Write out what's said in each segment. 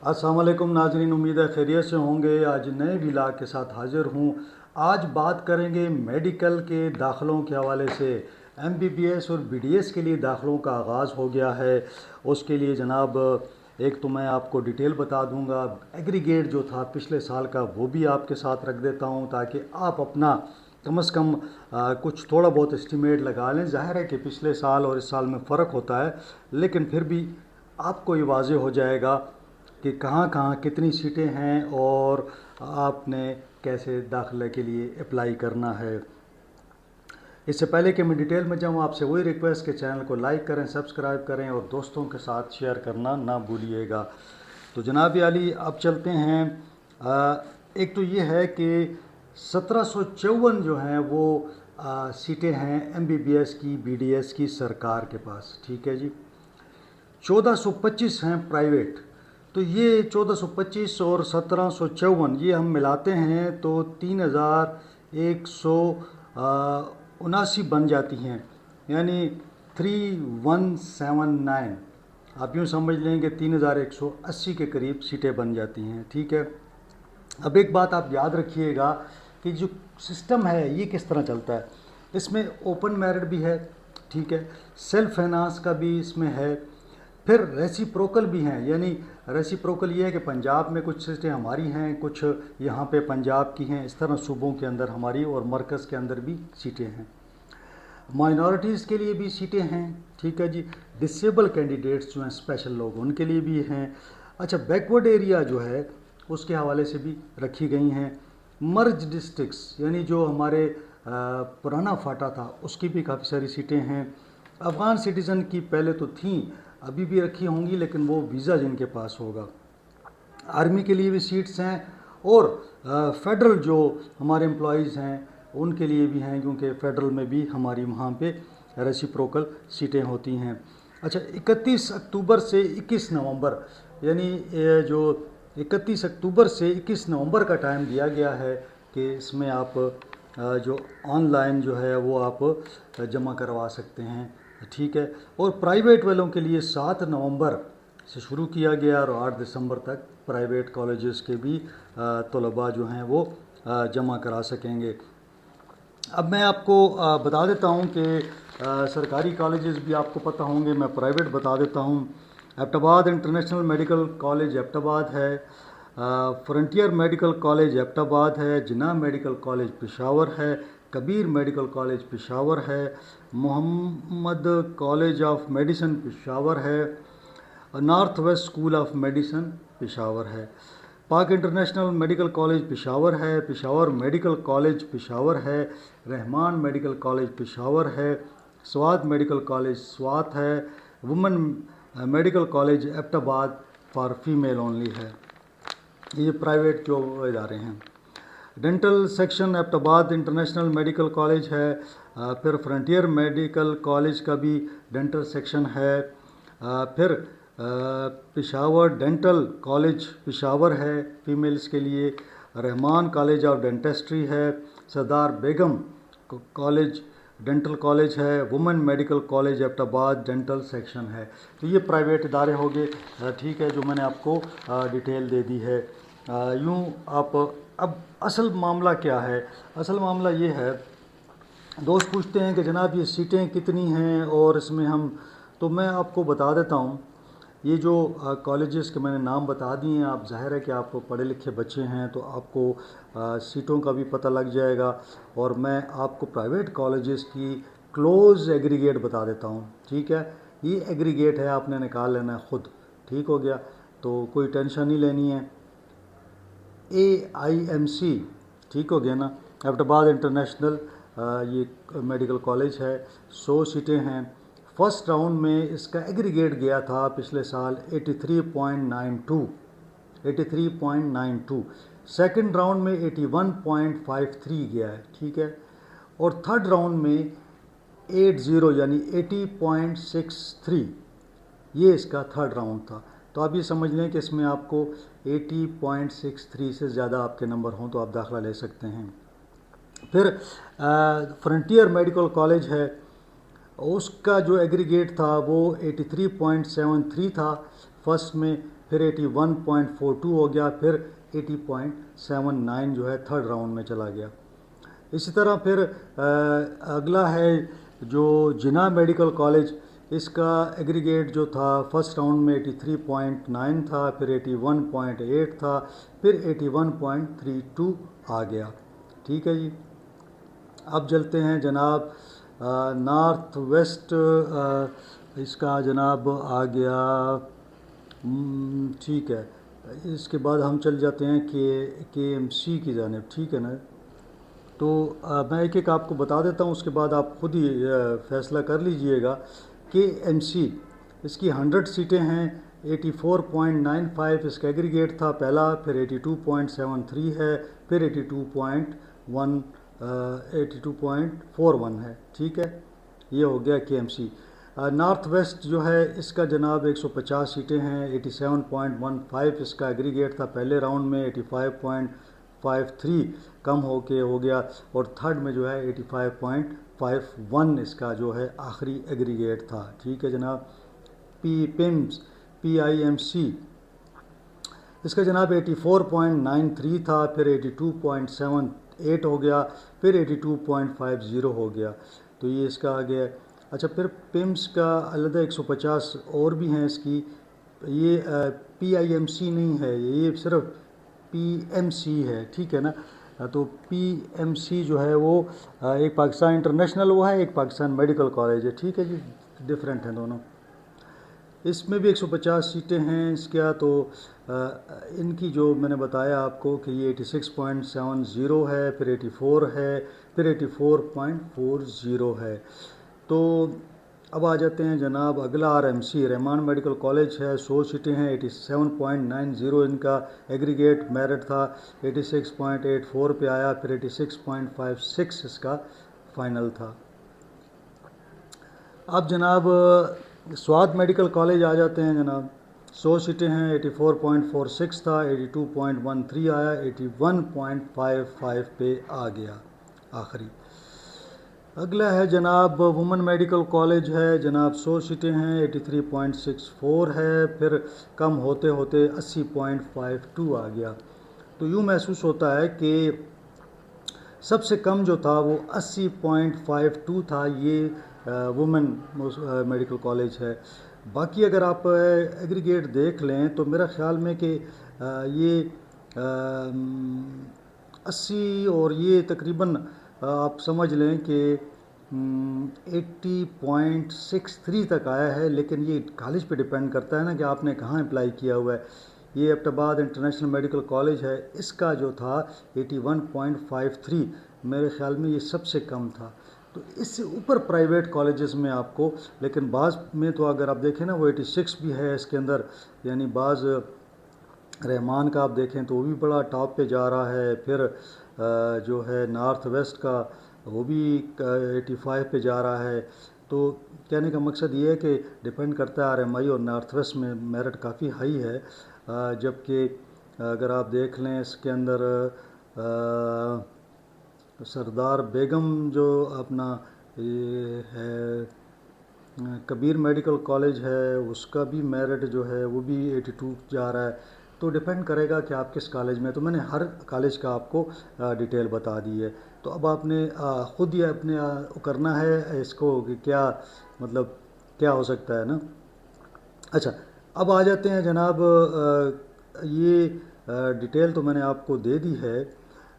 अस्सलाम वालेकुम नाजरीन, उम्मीद है खैरियत से होंगे। आज नए व्लॉग के साथ हाज़िर हूँ। आज बात करेंगे मेडिकल के दाखिलों के हवाले से। एमबीबीएस और बीडीएस के लिए दाखिलों का आगाज़ हो गया है। उसके लिए जनाब एक तो मैं आपको डिटेल बता दूंगा, एग्रीगेट जो था पिछले साल का वो भी आपके साथ रख देता हूँ ताकि आप अपना कम से कम कुछ थोड़ा बहुत एस्टिमेट लगा लें। ज़ाहिर है कि पिछले साल और इस साल में फ़र्क होता है, लेकिन फिर भी आपको ये वाज़े हो जाएगा कि कहाँ कहाँ कितनी सीटें हैं और आपने कैसे दाखिले के लिए अप्लाई करना है। इससे पहले कि मैं डिटेल में जाऊँ, आपसे वही रिक्वेस्ट कि चैनल को लाइक करें, सब्सक्राइब करें और दोस्तों के साथ शेयर करना ना भूलिएगा। तो जनाब अली, अब चलते हैं। एक तो ये है कि 1754 जो हैं वो सीटें हैं एमबीबीएस की, बीडीएस की सरकार के पास, ठीक है जी। 1425 हैं प्राइवेट। तो ये 1425 और 1754 ये हम मिलाते हैं तो 3179 बन जाती हैं, यानी 3179। आप यूँ समझ लें कि 3180 के करीब सीटें बन जाती हैं, ठीक है। अब एक बात आप याद रखिएगा कि जो सिस्टम है ये किस तरह चलता है। इसमें ओपन मेरिट भी है, ठीक है, सेल्फ फाइनेंस का भी इसमें है, फिर रेसिप्रोकल भी हैं। यानी रेसिप्रोकल ये है कि पंजाब में कुछ सीटें हमारी हैं, कुछ यहाँ पे पंजाब की हैं, इस तरह सूबों के अंदर हमारी और मरकज़ के अंदर भी सीटें हैं। माइनॉरिटीज़ के लिए भी सीटें हैं, ठीक है जी। डिसेबल कैंडिडेट्स जो हैं, स्पेशल लोग, उनके लिए भी हैं। अच्छा, बैकवर्ड एरिया जो है उसके हवाले से भी रखी गई हैं। मर्ज डिस्ट्रिक्ट्स यानी जो हमारे पुराना फाटा था उसकी भी काफ़ी सारी सीटें हैं। अफ़गान सिटीज़न की पहले तो थीं, अभी भी रखी होंगी, लेकिन वो वीज़ा जिनके पास होगा। आर्मी के लिए भी सीट्स हैं और फेडरल जो हमारे एम्प्लॉयज़ हैं उनके लिए भी हैं, क्योंकि फेडरल में भी हमारी वहाँ पे रेसिप्रोकल सीटें होती हैं। अच्छा, 31 अक्टूबर से 21 नवंबर, यानी जो 31 अक्टूबर से 21 नवंबर का टाइम दिया गया है कि इसमें आप जो ऑनलाइन जो है वो आप जमा करवा सकते हैं, ठीक है। और प्राइवेट वालों के लिए 7 नवंबर से शुरू किया गया और 8 दिसंबर तक प्राइवेट कॉलेजेस के भी तलबा जो हैं वो जमा करा सकेंगे। अब मैं आपको बता देता हूँ कि सरकारी कॉलेजेस भी आपको पता होंगे, मैं प्राइवेट बता देता हूँ। Abbottabad international medical college Abbottabad है, फ्रंटियर मेडिकल कॉलेज एबटाबाद है, जिन्ना मेडिकल कॉलेज पेशावर है, कबीर मेडिकल कॉलेज पेशावर है, Mohammad college of medicine Peshawar है, north west school of medicine Peshawar है, Pak international medical college Peshawar है, पेशावर मेडिकल कॉलेज पेशावर है, रहमान मेडिकल कॉलेज पेशावर है, स्वात मेडिकल कॉलेज स्वात है, women medical college Abbottabad for female only है। ये प्राइवेट जो इदारे हैं। Dental section Abbottabad international medical college है, फिर फ्रंटियर मेडिकल कॉलेज का भी डेंटल सेक्शन है, फिर पेशावर डेंटल कॉलेज पेशावर है फीमेल्स के लिए, रहमान कॉलेज ऑफ डेंटिस्ट्री है, सरदार बेगम कॉलेज डेंटल कॉलेज है, women medical college Abbottabad dental section है। तो ये प्राइवेट इदारे हो गए, ठीक है, जो मैंने आपको डिटेल दे दी है। यूँ आप अब असल मामला क्या है? असल मामला ये है, दोस्त पूछते हैं कि जनाब ये सीटें कितनी हैं और इसमें हम, तो मैं आपको बता देता हूँ। ये जो कॉलेजेस के मैंने नाम बता दिए हैं, आप ज़ाहिर है कि आप पढ़े लिखे बच्चे हैं तो आपको सीटों का भी पता लग जाएगा। और मैं आपको प्राइवेट कॉलेजेस की क्लोज़ एग्रीगेट बता देता हूँ, ठीक है। ये एग्रीगेट है, आपने निकाल लेना है ख़ुद, ठीक हो गया, तो कोई टेंशन नहीं लेनी है। AIMC, ठीक हो गया ना, एबटाबाद इंटरनेशनल ये मेडिकल कॉलेज है, 100 सीटें हैं। फर्स्ट राउंड में इसका एग्रीगेट गया था पिछले साल 83.92, सेकंड राउंड में 81.53 गया है, ठीक है। और थर्ड राउंड में 80 यानी 80.63, ये इसका थर्ड राउंड था। तो आप ये समझ लें कि इसमें आपको 80.63 से ज़्यादा आपके नंबर हों तो आप दाखिला ले सकते हैं। फिर फ्रंटियर मेडिकल कॉलेज है, उसका जो एग्रीगेट था वो 83.73 था फर्स्ट में, پھر 81.42 ہو گیا، پھر 80.79 جو ہے تھرڈ راؤنڈ میں چلا گیا۔ اسی طرح پھر اگلا ہے جو جناح میڈیکل کالج، اس کا ایگریگیٹ جو تھا فرسٹ راؤنڈ میں 83.9 تھا، پھر 81.8 تھا، پھر 81.32 آ گیا، ٹھیک ہے جی۔ اب چلتے ہیں جناب نارتھ ویسٹ، اس کا جناب آ گیا، ٹھیک ہے۔ اس کے بعد ہم چل جاتے ہیں کے ایم سی کی جانب، ٹھیک ہے نا۔ تو میں ایک ایک آپ کو بتا دیتا ہوں، اس کے بعد آپ خود ہی فیصلہ کر لیجئے گا۔ کے ایم سی، اس کی 100 سیٹیں ہیں، 84.95 اس کا ایگریگیٹ تھا پہلا، پھر 82.73 ہے، پھر 82.41 ہے، ٹھیک ہے۔ یہ ہو گیا کے ایم سی۔ نارتھ ویسٹ جو ہے اس کا جناب 150 سیٹیں ہیں، 87.15 اس کا ایگریگیٹ تھا پہلے راؤنڈ میں، 85.53 کم ہو گیا، اور تھرڈ میں جو ہے 85.51 اس کا جو ہے آخری ایگریگیٹ تھا، ٹھیک ہے جناب۔ پی آئی ایم سی، اس کا جناب 84.93 تھا، پھر 82.78 ہو گیا، پھر 82.50 ہو گیا، تو یہ اس کا آ گیا۔ اچھا، پھر پیمس کا علیحدہ 150 اور بھی ہیں اس کی، یہ پی آئی ایم سی نہیں ہے، یہ صرف پی ایم سی ہے، ٹھیک ہے نا۔ تو پی ایم سی جو ہے وہ ایک پاکستان انٹرنیشنل وہ ہے، ایک پاکستان میڈیکل کالج ہے، ٹھیک ہے جی، ڈفرینٹ ہیں دونوں۔ اس میں بھی 150 سیٹیں ہیں اس کا، تو ان کی جو میں نے بتایا آپ کو کہ یہ 86.70 ہے، پھر 84 ہے، پھر 84.40 ہے۔ تو اب آ جاتے ہیں جناب اگلا R M C, Rahman medical college ہے، 100 سیٹیں ہیں، 87.90 ان کا ایگریگیٹ میرٹ تھا، 86.84 پہ آیا، پھر 86.56 اس کا فائنل تھا۔ اب جناب سوات میڈیکل کالج آ جاتے ہیں جناب، 100 سیٹیں ہیں، 84.46 تھا، 82.13 آیا، 81.55 پہ آ گیا آخری۔ اگلا ہے جناب وومن میڈیکل کالج ہے جناب، 100 سیٹیں ہیں، 83.64 ہے، پھر کم ہوتے ہوتے 80.52 آ گیا۔ تو یوں محسوس ہوتا ہے کہ سب سے کم جو تھا وہ 80.52 تھا، یہ وومن میڈیکل کالج ہے۔ باقی اگر آپ ایگریگیٹ دیکھ لیں تو میرا خیال میں کہ یہ 80 اور یہ تقریباً آپ سمجھ لیں کہ 80.63 تک آیا ہے، لیکن یہ کالج پہ ڈیپینڈ کرتا ہے نا کہ آپ نے کہاں اپلائی کیا ہوا ہے۔ یہ ایبٹ آباد انٹرنیشنل میڈیکل کالج ہے، اس کا جو تھا 81.53، میرے خیال میں یہ سب سے کم تھا۔ تو اس سے اوپر پرائیویٹ کالجز میں آپ کو، لیکن بعض میں تو اگر آپ دیکھیں نا وہ 86 بھی ہے اس کے اندر، یعنی بعض رحمان کا آپ دیکھیں تو وہ بھی بڑا ٹاپ پہ جا رہا ہے، پھر جو ہے نارتھ ویسٹ کا وہ بھی 85 پہ جا رہا ہے۔ تو کہنے کا مقصد یہ ہے کہ ڈیپینڈ کرتا ہے، آر ایم آئی اور نارتھ ویسٹ میں میرٹ کافی ہائی ہے، جبکہ اگر آپ دیکھ لیں اس کے اندر سردار بیگم جو اپنا یہ ہے کبیر میڈیکل کالج ہے، اس کا بھی میرٹ جو ہے وہ بھی 82 جا رہا ہے۔ تو ڈیپینڈ کرے گا کہ آپ کس کالج میں، تو میں نے ہر کالج کا آپ کو ڈیٹیل بتا دی ہے۔ تو اب آپ نے خود ہی اپنے کرنا ہے اس کو کہ کیا مطلب کیا ہو سکتا ہے نا۔ اچھا، اب آ جاتے ہیں جناب، یہ ڈیٹیل تو میں نے آپ کو دے دی ہے،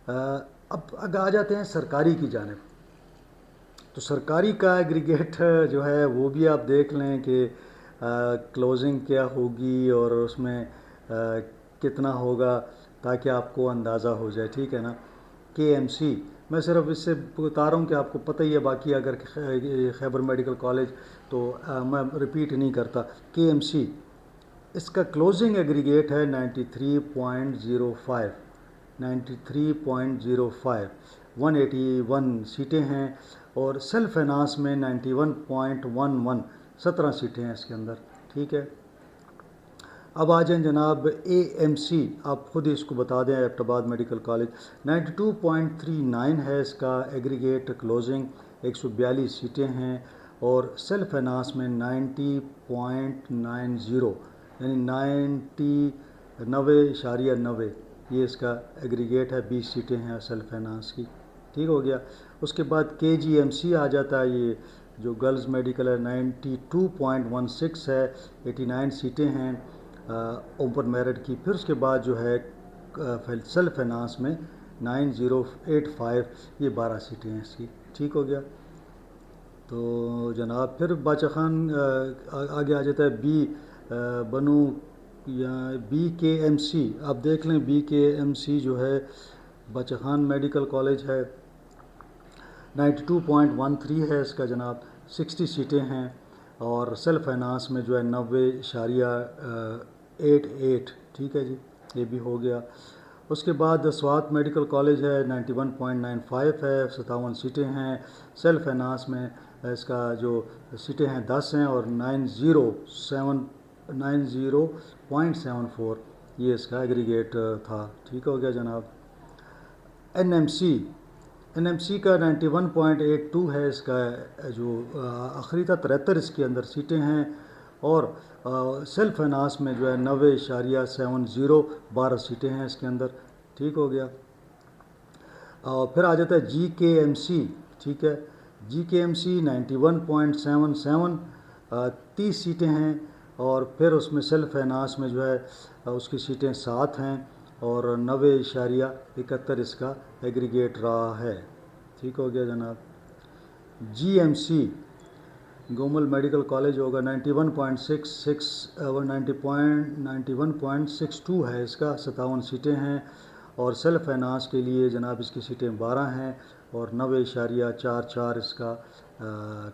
اب آ جاتے ہیں سرکاری کی جانب۔ تو سرکاری کا ایگریگیٹ جو ہے وہ بھی آپ دیکھ لیں کہ کلوزنگ کیا ہوگی اور اس میں کتنا ہوگا، تاکہ آپ کو اندازہ ہو جائے، ٹھیک ہے نا۔ کے ایم سی، میں صرف اس سے بتا رہا ہوں کہ آپ کو پتہ ہی ہے، باقی اگر خیبر میڈیکل کالج تو میں ریپیٹ نہیں کرتا۔ کے ایم سی، اس کا کلوزنگ ایگریگیٹ ہے 93.05، 93.05، 181 سیٹیں ہیں، اور سیلف فائنانس میں 91.11، 17 سیٹیں ہیں اس کے اندر، ٹھیک ہے۔ اب آ جائیں جناب اے ایم سی، آپ خود ہی اس کو بتا دیں، ایبٹ آباد میڈیکل کالج 92.39 ہے اس کا ایگریگیٹ کلوزنگ، 142 سیٹیں ہیں، اور سیلف فائنانس میں 90.90، यानी 90.90 ये इसका एग्रीगेट है, 20 सीटें हैं सेल्फ फाइनेंस की। ठीक हो गया। उसके बाद KGMC आ जाता है, ये जो गर्ल्स मेडिकल है 92.16 है, 89 सीटें हैं ओपन मेरिट की। फिर उसके बाद जो है सेल्फ फाइनेंस में 9085 ये 12 सीटें हैं इसकी। ठीक हो गया। तो जनाब फिर बाचा खान आगे आ जाता है बी बनू या BKMC। आप देख लें BKMC जो है बाचा खान मेडिकल कॉलेज है, 92.13 है इसका जनाब, 60 सीटें हैं और सेल्फ फाइनेंस में जो है 90.88। ठीक है जी, ये भी हो गया। उसके बाद स्वात मेडिकल कॉलेज है, 91.95 है, 57 सीटें हैं। सेल्फ फाइनेंस में इसका जो सीटें हैं 10 हैं और 90.74 ये इसका एग्रीगेट था। ठीक हो गया जनाब। NMC का 91.82 है इसका जो आखिरी था, 73 इसके अंदर सीटें हैं और सेल्फ फाइनेंस में जो है 90.70 12 सीटें हैं इसके अंदर। ठीक हो गया। फिर आ जाता है GKMC। ठीक है, GKMC 91.77 30 सीटें हैं और फिर उसमें सेल्फ फाइनेंस में जो है उसकी सीटें 7 हैं और 90.71 इसका एग्रीगेट रहा है। ठीक हो गया जनाब। GMC गोमल मेडिकल कॉलेज होगा, 91.62 है इसका, 57 सीटें हैं और सेल्फ फाइनेंस के लिए जनाब इसकी सीटें 12 हैं और 90.44 इसका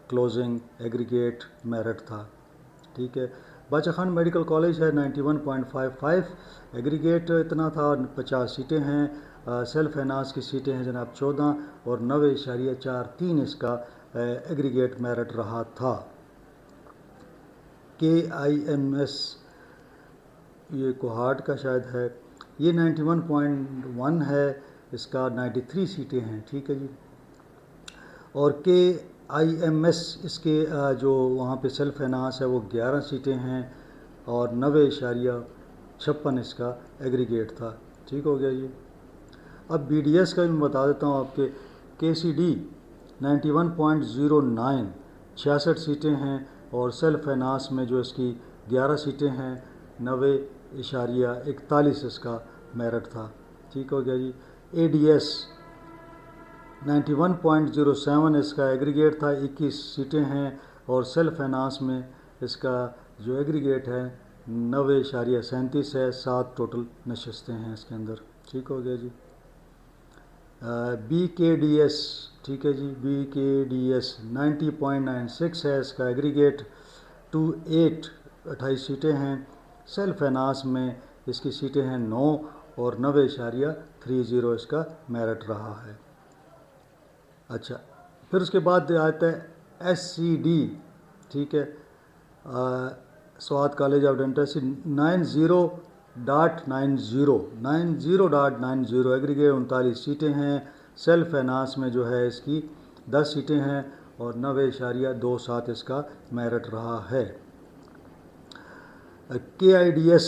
क्लोजिंग एग्रीगेट मेरिट था। ठीक है। बाचा खान मेडिकल कॉलेज है, 91.55 एग्रीगेट इतना था और 50 सीटें हैं। सेल्फ फाइनेंस की सीटें हैं जनाब 14 और 90.43 इसका एग्रीगेट मेरिट रहा था। KIMS ये कोहाट का शायद है, ये 91.1 है इसका, 93 सीटें हैं। ठीक है जी। और KIMS इसके जो वहाँ पे सेल्फ फाइनेंस है वो 11 सीटें हैं और 90.56 इसका एग्रीगेट था। ठीक हो गया जी। अब BDS का भी मैं बता देता हूँ आपके। KCD 91.09 66 सीटें हैं और सेल्फ फाइनेंस में जो इसकी 11 सीटें हैं, 90.41 इसका मेरिट था। ठीक हो गया जी। ADS 91.07 इसका एग्रीगेट था, 21 सीटें हैं और सेल्फ फाइनेंस में इसका जो एग्रीगेट है 90.37 है, 7 टोटल नशस्तें हैं इसके अंदर। ठीक हो गया जी। BKDS, ठीक है जी, BKDS 90.96 है इसका एग्रीगेट, 28 सीटें हैं। सेल्फ फाइनेंस में इसकी सीटें हैं 9 और 90.30 इसका मेरिट रहा है। अच्छा, फिर उसके बाद आता है SCD। ठीक है, Swat college of dentistry 90.90 aggregate 39 सीटें हैं। सेल्फ फाइनेंस में जो है इसकी 10 सीटें हैं और 90.27 इसका मेरिट रहा है। KIDS,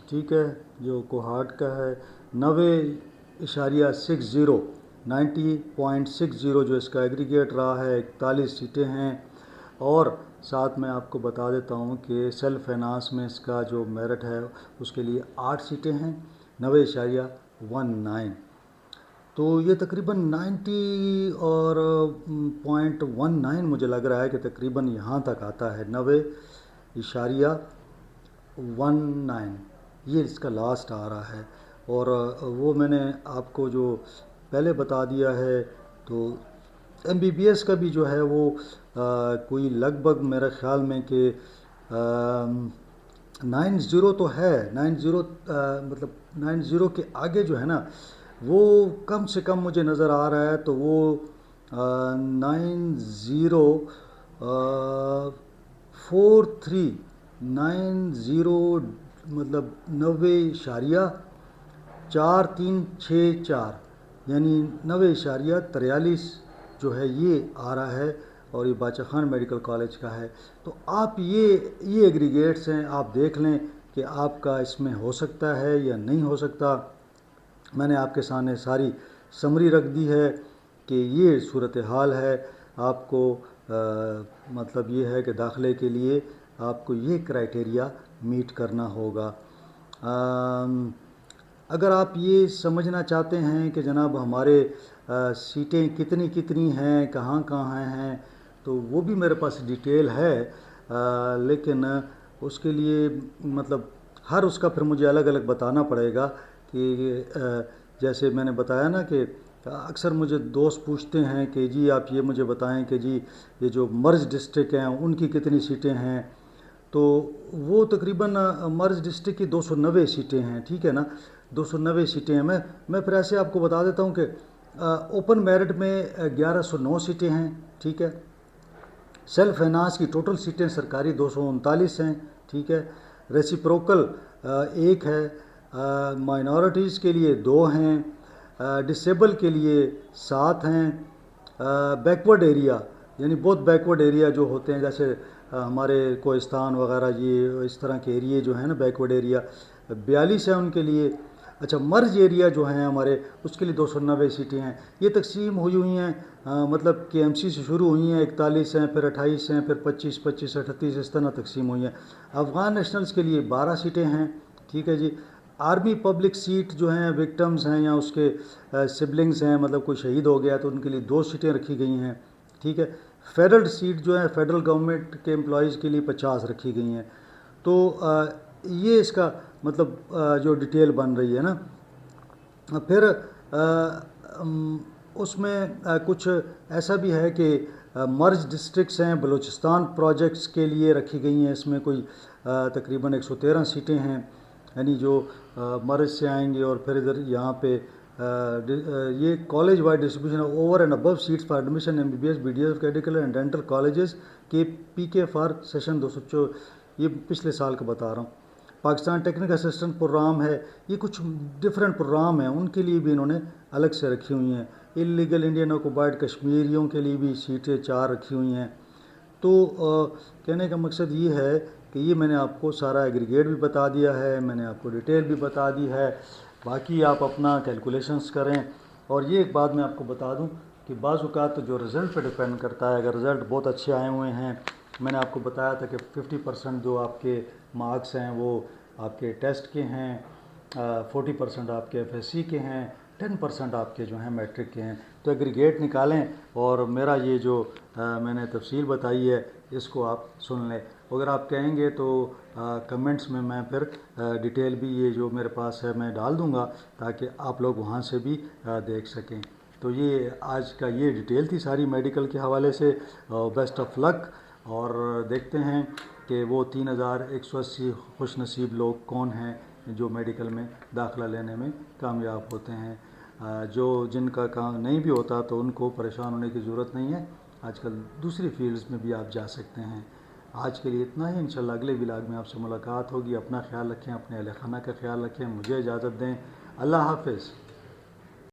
ठीक है, जो कोहाट का है, 90.60 जो इसका एग्रीगेट रहा है, 41 सीटें हैं और साथ में आपको बता देता हूँ कि सेल्फ फाइनेंस में इसका जो मेरिट है उसके लिए 8 सीटें हैं, 90.19। तो ये तकरीबन 90 और 0.19 मुझे लग रहा है कि तकरीबन यहाँ तक आता है, 90.19 ये इसका लास्ट आ रहा है। और वो मैंने आपको जो पहले बता दिया है, तो MBBS का भी जो है वो कोई लगभग मेरे ख़्याल में कि 90 तो है, 90 मतलब 90 के आगे जो है ना वो कम से कम मुझे नज़र आ रहा है, तो वो 90.43 मतलब 90.4364 यानी 90.43 जो है ये आ रहा है और ये बाचा खान मेडिकल कॉलेज का है। तो आप ये एग्रीगेट्स हैं, आप देख लें کہ آپ کا اس میں ہو سکتا ہے یا نہیں ہو سکتا. میں نے آپ کے سامنے ساری سمری رکھ دی ہے کہ یہ صورتحال ہے. آپ کو مطلب یہ ہے کہ داخلے کے لیے آپ کو یہ کرائٹیریا میٹ کرنا ہوگا. اگر آپ یہ سمجھنا چاہتے ہیں کہ جناب ہمارے سیٹیں کتنی ہیں، کہاں کہاں ہیں، تو وہ بھی میرے پاس ڈیٹیل ہے، لیکن اس کے لیے مطلب ہر اس کا پھر مجھے الگ الگ بتانا پڑے گا. کہ جیسے میں نے بتایا نا کہ اکثر مجھے دوست پوچھتے ہیں کہ جی آپ یہ مجھے بتائیں کہ جی یہ جو مرج ڈسٹرکٹ ہیں ان کی کتنی سیٹیں ہیں. تو وہ تقریباً مرج ڈسٹرکٹ کی 290 سیٹیں ہیں. ٹھیک ہے نا، 290 سیٹیں ہیں. میں پھر ایسے آپ کو بتا دیتا ہوں کہ اوپن میرٹ میں 1109 سیٹیں ہیں. ٹھیک ہے، سیلف فائنانس کی ٹوٹل سیٹیں سرکاری 239 ہیں. ٹھیک ہے، ریسیپروکل 1 ہے، مائنورٹیز کے لیے 2 ہیں، ڈسیبل کے لیے 7 ہیں. بیکورڈ ایریا یعنی بہت بیکورڈ ایریا جو ہوتے ہیں جیسے ہمارے کوہستان وغیرہ، یہ اس طرح کے ایریے جو ہیں نا بیکورڈ ایریا 42 ہیں ان کے لیے. اچھا، مرج ایریا جو ہیں ہمارے اس کے لیے 290 سیٹیں ہیں. یہ تقسیم ہوئی ہیں مطلب کے ایم سی سے شروع ہوئی ہیں، 41 ہیں، پھر 28 ہیں، پھر 25 38 اس طرح تقسیم ہوئی ہیں. افغان نیشنلز کے لیے 12 سیٹیں ہیں. ٹھیک ہے جی. آرمی پبلک سیٹ جو ہیں وکٹمز ہیں یا اس کے سبلنگز ہیں، مطلب کوئی شہید ہو گیا تو ان کے لیے 2 سیٹیں رکھی گئی ہیں. ٹھیک ہے. فیڈرل سیٹ جو ہیں فیڈرل گورنمنٹ کے امپلائیز کے لیے 50 رکھی گئی ہیں. تو یہ اس کا مطلب جو ڈیٹیل بن رہی ہے نا. پھر اس میں کچھ ایسا بھی ہے کہ مرج ڈسٹرکٹس ہیں بلوچستان پروجیکٹس کے لیے رکھی گئی ہیں. اس میں کوئی تقریباً 113 سیٹیں ہیں، یعنی جو مرج سے آئیں گے. اور پھر ادھر یہاں پہ یہ college wide distribution over and above seats for admission M B B S B D S medical and dental colleges K P کے فار سیشن 204. یہ پچھلے سال کا بتا رہا ہوں. پاکستان ٹیکنیکل اسسٹنٹ پروگرام ہے، یہ کچھ ڈفرینٹ پروگرام ہیں، ان کے لیے بھی انہوں نے الگ سے رکھی ہوئی ہیں. انلیگل انڈین آکوپائڈ کشمیریوں کے لیے بھی سیٹیں 4 رکھی ہوئی ہیں. تو کہنے کا مقصد یہ ہے کہ یہ میں نے آپ کو سارا ایگریگیٹ بھی بتا دیا ہے، میں نے آپ کو ڈیٹیل بھی بتا دی ہے. باقی آپ اپنا کیلکولیشنز کریں. اور یہ ایک بات میں آپ کو بتا دوں کہ بعض اوقات جو رزلٹ پہ ڈپینڈ کرتا ہے، اگر رزلٹ بہت اچھے آئے ہوئے ہیں، میں نے آپ کو بتایا تھا کہ 50% جو آپ کے مارکس ہیں وہ آپ کے ٹیسٹ کے ہیں، 40% آپ کے ایف ایس سی کے ہیں، 10% آپ کے جو ہیں میٹرک کے ہیں. تو ایگریگیٹ نکالیں اور میرا یہ جو میں نے تفصیل بتائی ہے اس کو آپ سن لیں. اگر آپ کہیں گے تو کمنٹس میں پھر ڈیٹیل بھی یہ جو میرے پاس ہے میں ڈال دوں گا تاکہ آپ لوگ وہاں سے بھی دیکھ سکیں. تو یہ آج کا یہ ڈیٹیل تھی ساری میڈیکل کے حوالے سے. بیسٹ آف لک، اور دیکھتے ہیں کہ وہ 3180 خوش نصیب لوگ کون ہیں جو میڈیکل میں داخلہ لینے میں کامیاب ہوتے ہیں. جو جن کا کام نہیں بھی ہوتا تو ان کو پریشان ہونے کی ضرورت نہیں ہے. آج کل دوسری فیلڈز میں بھی آپ جا سکتے ہیں. آج کے لیے اتنا ہی. انشاءاللہ اگلے ولاگ میں آپ سے ملاقات ہوگی. اپنا خیال رکھیں، اپنے اہل خانہ کا خیال رکھیں. مجھے اجازت دیں. اللہ حافظ.